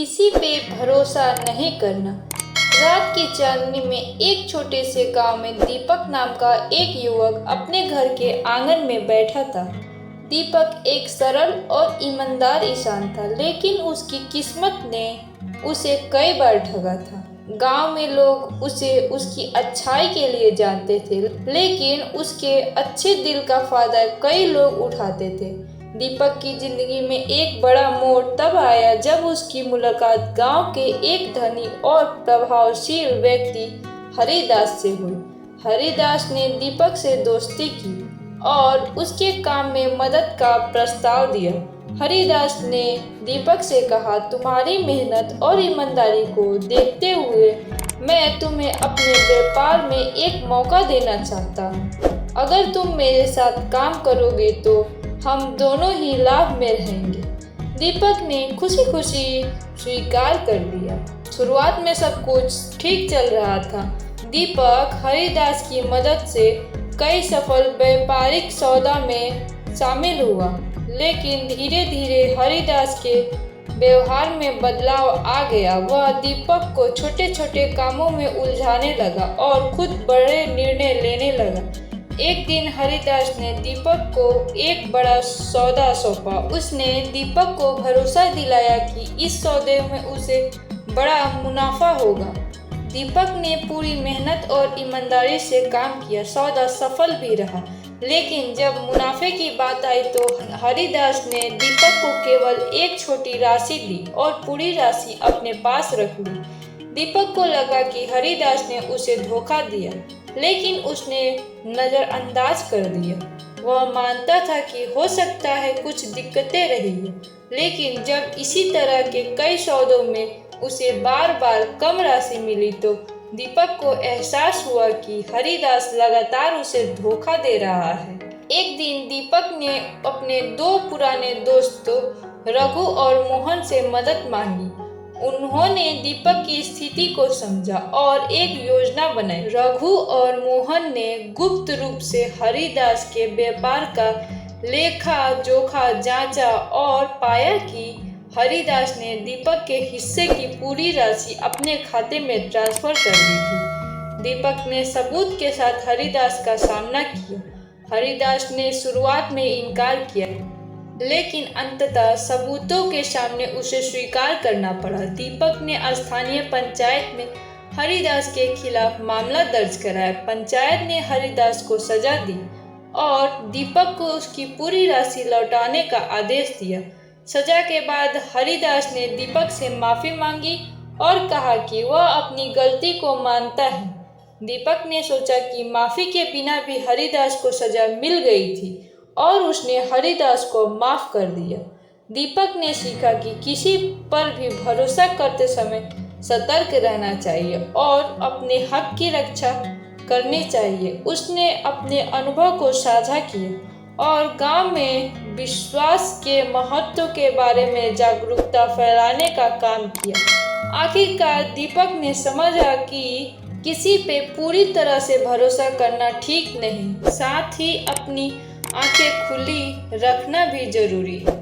किसी पे भरोसा नहीं करना। रात की चांदनी में एक छोटे से गांव में दीपक नाम का एक युवक अपने घर के आंगन में बैठा था। दीपक एक सरल और ईमानदार इंसान था, लेकिन उसकी किस्मत ने उसे कई बार ठगा था। गांव में लोग उसे उसकी अच्छाई के लिए जानते थे, लेकिन उसके अच्छे दिल का फायदा कई लोग उठाते थे। दीपक की जिंदगी में एक बड़ा मोड़ तब आया जब उसकी मुलाकात गांव के एक धनी और प्रभावशील व्यक्ति हरिदास से हुई। हरिदास ने दीपक से दोस्ती की और उसके काम में मदद का प्रस्ताव दिया। हरिदास ने दीपक से कहा, तुम्हारी मेहनत और ईमानदारी को देखते हुए मैं तुम्हें अपने व्यापार में एक मौका देना चाहता हूँ। अगर तुम मेरे साथ काम करोगे तो हम दोनों ही लाभ में रहेंगे। दीपक ने खुशी खुशी स्वीकार कर लिया। शुरुआत में सब कुछ ठीक चल रहा था। दीपक हरिदास की मदद से कई सफल व्यापारिक सौदा में शामिल हुआ, लेकिन धीरे धीरे हरिदास के व्यवहार में बदलाव आ गया। वह दीपक को छोटे छोटे कामों में उलझाने लगा और खुद बड़े निर्णय लेने लगा। एक दिन हरिदास ने दीपक को एक बड़ा सौदा सौंपा। उसने दीपक को भरोसा दिलाया कि इस सौदे में उसे बड़ा मुनाफा होगा। दीपक ने पूरी मेहनत और ईमानदारी से काम किया। सौदा सफल भी रहा, लेकिन जब मुनाफे की बात आई तो हरिदास ने दीपक को केवल एक छोटी राशि दी और पूरी राशि अपने पास रख ली। दीपक को लगा कि हरिदास ने उसे धोखा दिया, लेकिन उसने नज़रअंदाज कर दिया। वह मानता था कि हो सकता है कुछ दिक्कतें रही हैं, लेकिन जब इसी तरह के कई सौदों में उसे बार बार कम राशि मिली तो दीपक को एहसास हुआ कि हरिदास लगातार उसे धोखा दे रहा है। एक दिन दीपक ने अपने दो पुराने दोस्तों रघु और मोहन से मदद मांगी। उन्होंने दीपक की स्थिति को समझा और एक योजना बनाई। रघु और मोहन ने गुप्त रूप से हरिदास के व्यापार का लेखा जोखा जांचा और पाया कि हरिदास ने दीपक के हिस्से की पूरी राशि अपने खाते में ट्रांसफर कर दी थी। दीपक ने सबूत के साथ हरिदास का सामना किया। हरिदास ने शुरुआत में इनकार किया, लेकिन अंततः सबूतों के सामने उसे स्वीकार करना पड़ा। दीपक ने स्थानीय पंचायत में हरिदास के खिलाफ मामला दर्ज कराया। पंचायत ने हरिदास को सजा दी और दीपक को उसकी पूरी राशि लौटाने का आदेश दिया। सजा के बाद हरिदास ने दीपक से माफ़ी मांगी और कहा कि वह अपनी गलती को मानता है। दीपक ने सोचा कि माफ़ी के बिना भी हरिदास को सजा मिल गई थी और उसने हरिदास को माफ़ कर दिया। दीपक ने सीखा कि किसी पर भी भरोसा करते समय सतर्क रहना चाहिए और अपने हक की रक्षा करनी चाहिए। उसने अपने अनुभव को साझा किया और गांव में विश्वास के महत्व के बारे में जागरूकता फैलाने का काम किया। आखिरकार दीपक ने समझा कि किसी पे पूरी तरह से भरोसा करना ठीक नहीं, साथ ही अपनी आंखें खुली रखना भी जरूरी है।